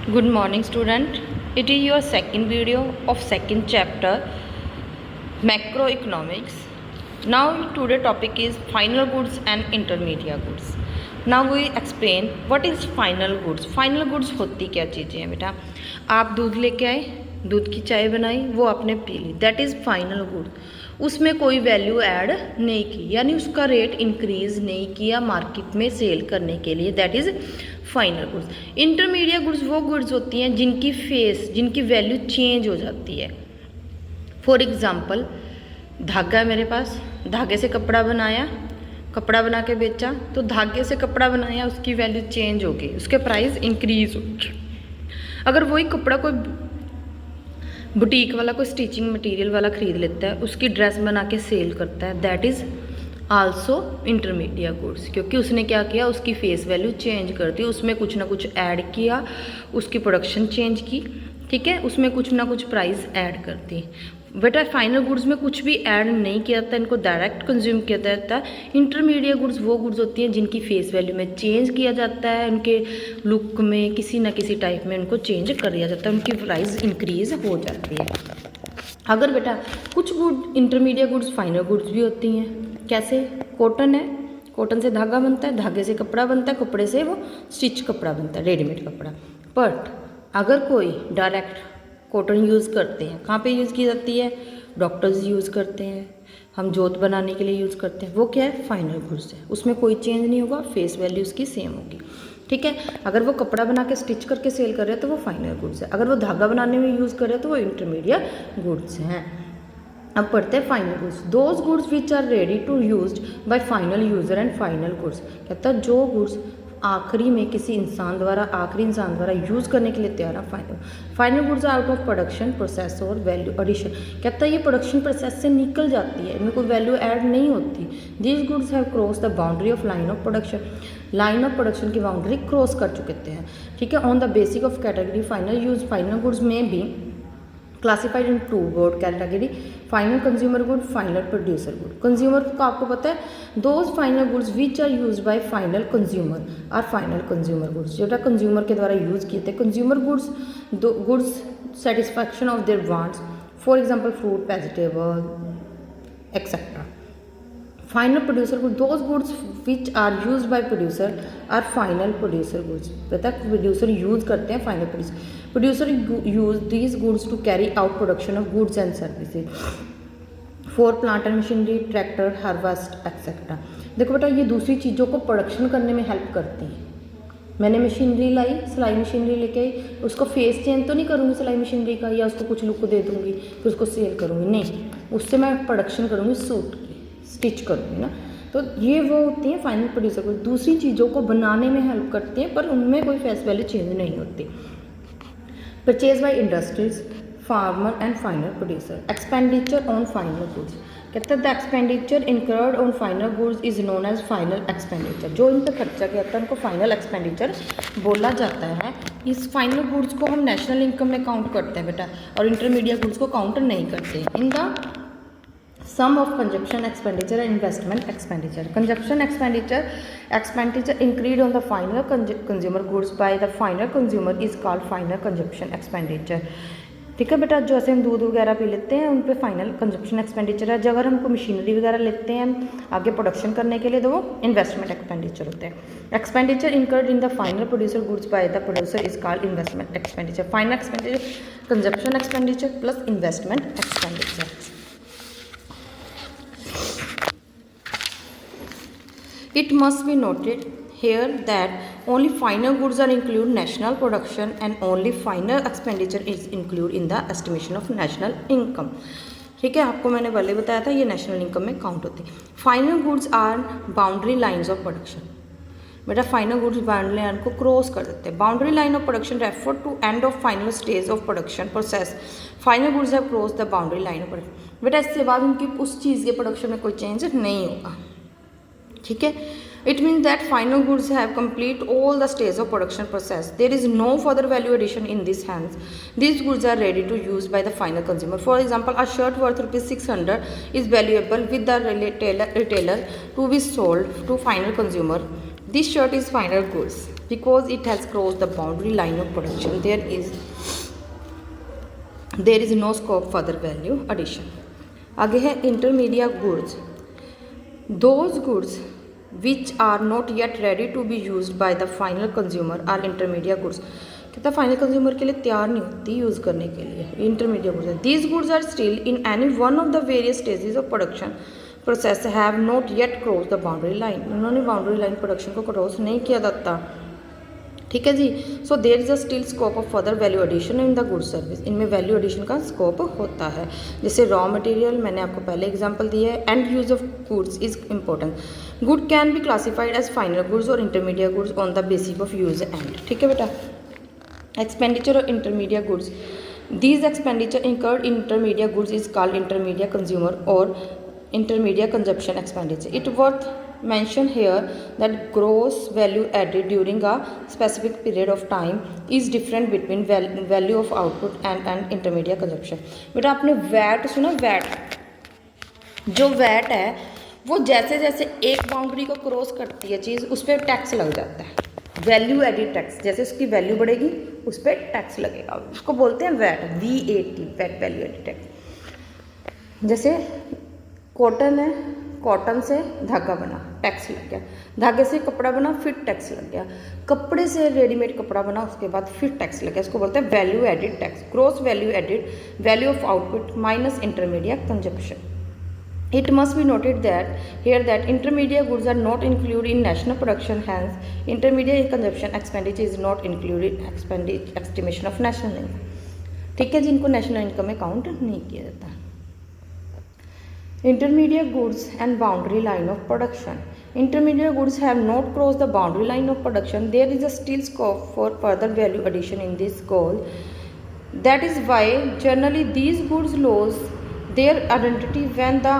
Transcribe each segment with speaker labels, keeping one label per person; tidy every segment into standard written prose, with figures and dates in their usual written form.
Speaker 1: Good morning student. It is your second video of second chapter macroeconomics. Now today topic is final goods and intermediate goods. Now we explain what is final goods. Final goods होती क्या चीज़ें हैं बेटा? आप दूध लेके आए, दूध की चाय बनाई, वो आपने पी ली, दैट इज़ फाइनल गुड्स। उसमें कोई वैल्यू ऐड नहीं की, यानी उसका रेट इंक्रीज नहीं किया मार्केट में सेल करने के लिए, that is final goods. Intermediate goods वो गुड्स होती हैं जिनकी वैल्यू चेंज हो जाती है। फॉर एग्ज़ाम्पल, धागा है मेरे पास, धागे से कपड़ा बनाया, कपड़ा बना के बेचा, तो धागे से कपड़ा बनाया उसकी वैल्यू चेंज हो गई, उसके प्राइस इंक्रीज हो गए। अगर वही कपड़ा कोई बुटीक वाला, कोई स्टिचिंग मटेरियल वाला ख़रीद लेता है, उसकी ड्रेस बना के सेल करता है, that is also intermediate goods. क्योंकि उसने क्या किया, उसकी फेस वैल्यू चेंज कर दी, उसमें कुछ ना कुछ ऐड किया, उसकी प्रोडक्शन चेंज की, ठीक है, उसमें कुछ ना कुछ प्राइस ऐड कर दी। बेटा फाइनल गुड्स में कुछ भी ऐड नहीं किया जाता, इनको डायरेक्ट कंज्यूम किया जाता है। इंटरमीडिएट गुड्स वो गुड्स होती हैं जिनकी फेस वैल्यू में चेंज किया जाता है, उनके लुक में किसी ना किसी टाइप में उनको चेंज कर दिया जाता है, उनकी प्राइस इंक्रीज हो जाती है। अगर बेटा कुछ good intermediate goods final goods भी होती हैं, कैसे? कॉटन है, कॉटन से धागा बनता है, धागे से कपड़ा बनता है, कपड़े से वो स्टिच कपड़ा बनता है, रेडीमेड कपड़ा। बट अगर कोई डायरेक्ट कॉटन यूज़ करते हैं, कहाँ पे यूज़ की जाती है? डॉक्टर्स यूज़ करते हैं, हम जोत बनाने के लिए यूज़ करते हैं, वो क्या है? फाइनल गुड्स है, उसमें कोई चेंज नहीं होगा, फेस वैल्यू उसकी सेम होगी, ठीक है। अगर वो कपड़ा बना के स्टिच करके सेल कर रहे हैं तो वो फाइनल गुड्स है, अगर वो धागा बनाने में यूज़ कर रहे हैं तो वो इंटरमीडिएट गुड्स हैं। अब पढ़ते हैं final goods. Those goods which are ready to used by final user and final goods. कहता है जो गुड्स आखिरी में किसी इंसान द्वारा, आखिरी इंसान द्वारा यूज़ करने के लिए तैयार है, final goods out of production process और वैल्यू एडिशन। कहता है ये प्रोडक्शन प्रोसेस से निकल जाती है, इनमें कोई वैल्यू ऐड नहीं होती। These goods have cross the boundary of line of production, line of production की बाउंड्री क्रॉस कर चुके हैं, ठीक है। On the basic of category final use, final goods में भी classified into board category, final consumer good, final producer good. Consumer का आपको पता है, those final goods which are use by final consumer are final consumer goods, जो consumer के द्वारा use किए थे। Consumer goods goods satisfaction of their wants, for example fruit, vegetable etcetera. Final producer good, those goods which are use by producer are final producer goods. पता है producer use करते हैं, final producer use these goods to carry out production of goods and services for plant and machinery, tractor, harvest etcetera. देखो बेटा ये दूसरी चीज़ों को प्रोडक्शन करने में हेल्प करती हैं। मैंने मशीनरी लाई, सिलाई मशीनरी लेके आई, उसको फेस चेंज तो नहीं करूँगी सिलाई मशीनरी का, या उसको कुछ लुक दे दूँगी फिर उसको सेल करूँगी, नहीं, उससे मैं प्रोडक्शन करूँगी, सूट की स्टिच करूँगी ना। तो ये वो होती हैं फाइनल प्रोड्यूसर को, दूसरी चीज़ों को बनाने में हेल्प करती हैं पर उनमें कोई फेस वैल्यू चेंज नहीं होती। Purchase by industries, farmer and final producer. Expenditure on final goods, कहते हैं the expenditure incurred on final goods is known as final expenditure. जो इन पर खर्चा किया था उनको फाइनल एक्सपेंडिचर बोला जाता है। इस फाइनल गुड्स को हम नेशनल इनकम में काउंट करते हैं बेटा, और इंटरमीडिएट गुड्स को काउंट नहीं करते। In the sum of consumption expenditure and investment expenditure. Consumption expenditure incurred on the final consumer goods by the final consumer is called final consumption expenditure. ठीक है बेटा, जो ऐसे हम दूध वगैरह पी लेते हैं उन पे फाइनल कंजप्शन एक्सपेंडिचर है। जो अगर हमको मशीनरी वगैरह लेते हैं आगे प्रोडक्शन करने के लिए तो वो इन्वेस्टमेंट एक्सपेंडिचर होते हैं। Expenditure incurred in the final producer goods by the producer is called investment expenditure. Final expenditure consumption expenditure plus investment expenditure. It must be noted here that only final goods are included national production and only final expenditure is included in the estimation of national income. ठीक है, आपको मैंने पहले बताया था ये national income में count होती है। Final goods are boundary lines of production. बेटा फाइनल गुड्स बाउंड्री लाइन को क्रॉस कर देते हैं। Boundary line of production refer to end of final stage of production process. Final goods have cross the boundary line of production. बेटा इसके बाद उनकी उस चीज़ के प्रोडक्शन में कोई चेंज नहीं होगा, ठीक है। It means that final goods have complete all the stage of production process, there is no further value addition in this hands, this goods are ready to use by the final consumer. For example, a shirt worth ₹600 is valuable with the retailer to be sold to final consumer, this shirt is final goods. Because it has cross the boundary line of production there is no scope further value addition. आगे है intermediate goods, those goods which are not yet ready to be use by the final consumer are intermediate goods. कहता है final consumer के लिए तैयार नहीं होती use करने के लिए, इंटरमीडिएट गुड्स है। These goods are still in any one of the various stages of production process have not yet cross the boundary line, उन्होंने बाउंड्री लाइन प्रोडक्शन को क्रॉस नहीं किया जाता, ठीक है जी। So there is a still scope of further value addition in the good service, इनमें value addition का स्कोप होता है। जैसे रॉ मटेरियल, मैंने आपको पहले एग्जांपल दिया है। And use of goods is important, good can be classified as final goods और intermediate goods on the basis of use and, ठीक है बेटा। Expenditure of intermediate goods, these expenditure incurred intermediate goods is called intermediate consumer और intermediate consumption expenditure. It worth mention here that gross value added during a specific period of time is different between value of output and intermediate consumption. बेटा आपने VAT सुना, VAT जो VAT है वो जैसे जैसे एक बाउंड्री को क्रॉस करती है चीज़ उस पर टैक्स लग जाता है, वैल्यू एडिड टैक्स। जैसे उसकी वैल्यू बढ़ेगी उस पर टैक्स लगेगा, उसको बोलते हैं VAT, VAT, VAT value added tax. जैसे कॉटन है, कॉटन से धागा बना, टैक्स लग गया। धागे से कपड़ा बना, फिर टैक्स लग गया। कपड़े से रेडीमेड कपड़ा बना, उसके बाद फिर टैक्स लग गया। इसको बोलते हैं value added tax. Gross value added, value of output minus intermediate consumption. It must be noted that here that intermediate goods are not included in national production, hence intermediate consumption expenditure is not included in estimation of national income, ठीक है जी। इनको national income में count नहीं किया जाता। Intermediate goods and boundary line of production. Intermediate goods have not crossed the boundary line of production. There is a still scope for further value addition in this goal. That is why generally these goods lose their identity when the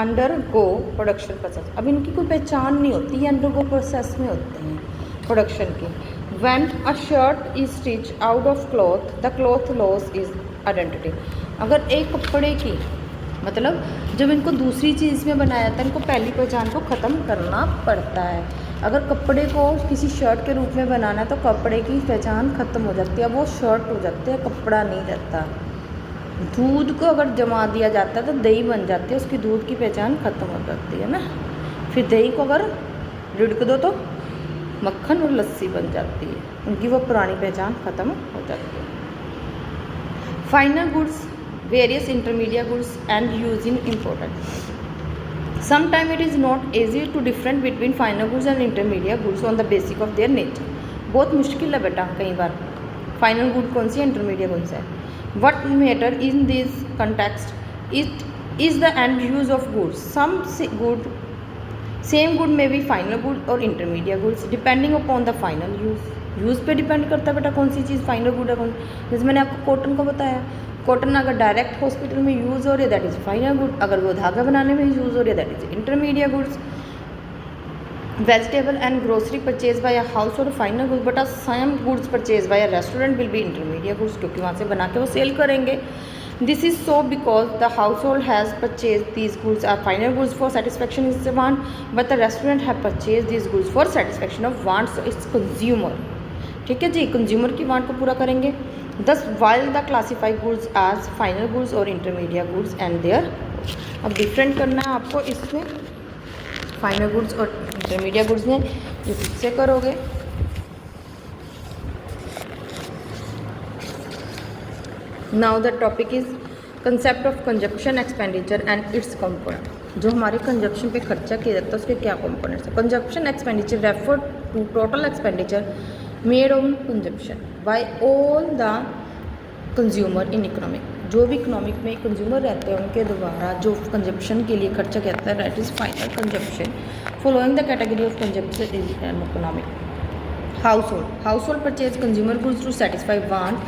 Speaker 1: undergo production process. अब इनकी कोई पहचान नहीं होती, ये undergo process में होते हैं प्रोडक्शन की। When a shirt is stitched out of cloth, the cloth loss is identity. अगर एक कपड़े की मतलब जब इनको दूसरी चीज़ में बनाया था, इनको पहली पहचान को ख़त्म करना पड़ता है। अगर कपड़े को किसी शर्ट के रूप में बनाना है तो कपड़े की पहचान ख़त्म हो जाती है, वो शर्ट हो जाती है, कपड़ा नहीं रहता। दूध को अगर जमा दिया जाता है तो दही बन जाती है, उसकी दूध की पहचान ख़त्म हो जाती है ना। फिर दही को अगर रिड़क दो तो मक्खन और लस्सी बन जाती है, उनकी वो पुरानी पहचान ख़त्म हो जाती है। Final goods, various intermediate goods and use in important. Sometimes it is not easy to different between final goods and intermediate goods on the basis of their nature. बहुत मुश्किल है बेटा कई बार फाइनल गुड कौन सी है, इंटरमीडिएट कौन सा है। What matter in this context it is the end use of goods. Some same good may be final good or intermediate goods depending upon the final use. Use पे depend करता है बेटा कौन सी चीज़ फाइनल गुड है कौन। जैसे मैंने आपको कॉटन को बताया, कॉटन अगर डायरेक्ट हॉस्पिटल में यूज़ हो रही है दैट इज़ फाइनल गुड, अगर वो धागा बनाने में यूज़ हो रही है that is intermediate goods. Vegetable and grocery purchase by a household final goods, but same goods purchase by a restaurant will be intermediate goods, क्योंकि वहाँ से बना के वो सेल करेंगे। This is so because the household has purchase these goods are final goods for satisfaction is want, but the restaurant have purchase these goods for satisfaction of want, so it's consumer, ठीक है जी, consumer की want को पूरा करेंगे। Thus while the classified goods as final goods और intermediate goods and there, अब different करना है आपको इसमें फाइनल गुड्स और इंटरमीडिएट गुड्स में, जो खुद से करोगे। Now the topic is concept of consumption expenditure and its component. जो हमारे कंजप्शन पे खर्चा किया जाता है उसके क्या कंपोनेंट्स है। Consumption expenditure refer to total expenditure made on consumption by all the consumer in economic. जो भी इकोनॉमिक में कंज्यूमर रहते हैं उनके द्वारा जो कंजप्शन के लिए खर्चा किया जाता है that is final consumption. Following the category of consumption is economic. Household purchase consumer goods to satisfy want.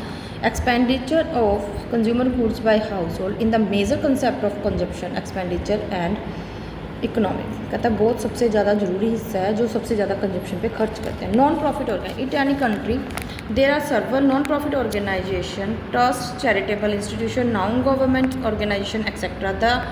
Speaker 1: Expenditure of consumer goods by household in the major concept of consumption expenditure and economic. कहता है बहुत सबसे ज़्यादा जरूरी हिस्सा है जो सबसे ज़्यादा कंजप्शन पे खर्च करते हैं। Non profit organisation, it any country there are server non profit organisation, trust, charitable institution, non government organisation etcetera. The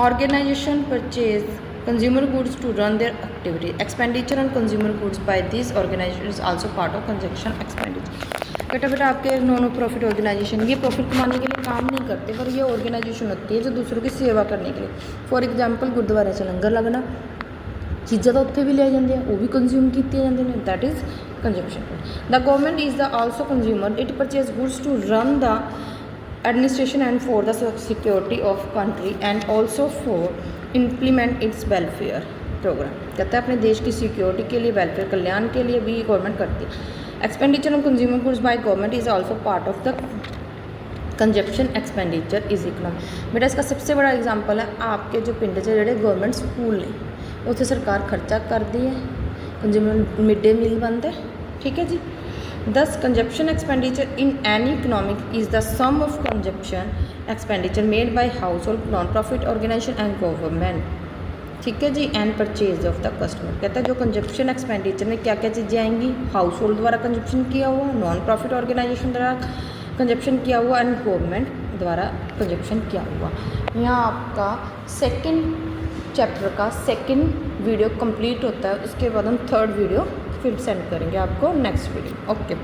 Speaker 1: organisation purchase consumer goods to run their activity. Expenditure on consumer goods by these organizations is also part of consumption expenditure. बेटा आपके non profit organisation ये profit कमाने के लिए काम नहीं करते, पर ये ऑर्गेनाइजेशन होती है जो दूसरों की सेवा करने के लिए। फॉर एग्जाम्पल गुरुद्वारे से लंगर लगना, चीज़ा तो उत्थे भी ले जाते हैं, वो भी कंज्यूम की जाते हैं, that is consumption. The government is the also consumer, it purchase goods to run the administration and for the security of country and also for implement its welfare programme. कहता है अपने देश की सिक्योरिटी के लिए, वेलफेयर कल्याण के लिए भी गवर्नमेंट करती है। Expenditure on consumer goods by government is also part of the consumption expenditure is economy. बेटा इसका सबसे बड़ा एग्जाम्पल है आपके जो पिंड च जोड़े गवर्नमेंट स्कूल ने उत्थे सरकार खर्चा करती है, कंज्यूमर मिड डे मील बनता है, ठीक है जी। Thus consumption expenditure in any economic is the sum of consumption expenditure made by household, non profit organisation and government, ठीक है जी, and purchase of the customer. कहता है जो कंजप्शन एक्सपेंडिचर में क्या क्या चीज़ें आएंगी, हाउस होल्ड द्वारा कंजप्शन किया हुआ, नॉन प्रॉफिट ऑर्गेनाइजेशन द्वारा कंजप्शन किया हुआ एंड गवर्नमेंट द्वारा कंजप्शन किया हुआ। यहाँ आपका सेकंड चैप्टर का सेकंड वीडियो कंप्लीट होता है, उसके बाद हम थर्ड वीडियो फिर सेंड करेंगे आपको नेक्स्ट वीडियो। ओके।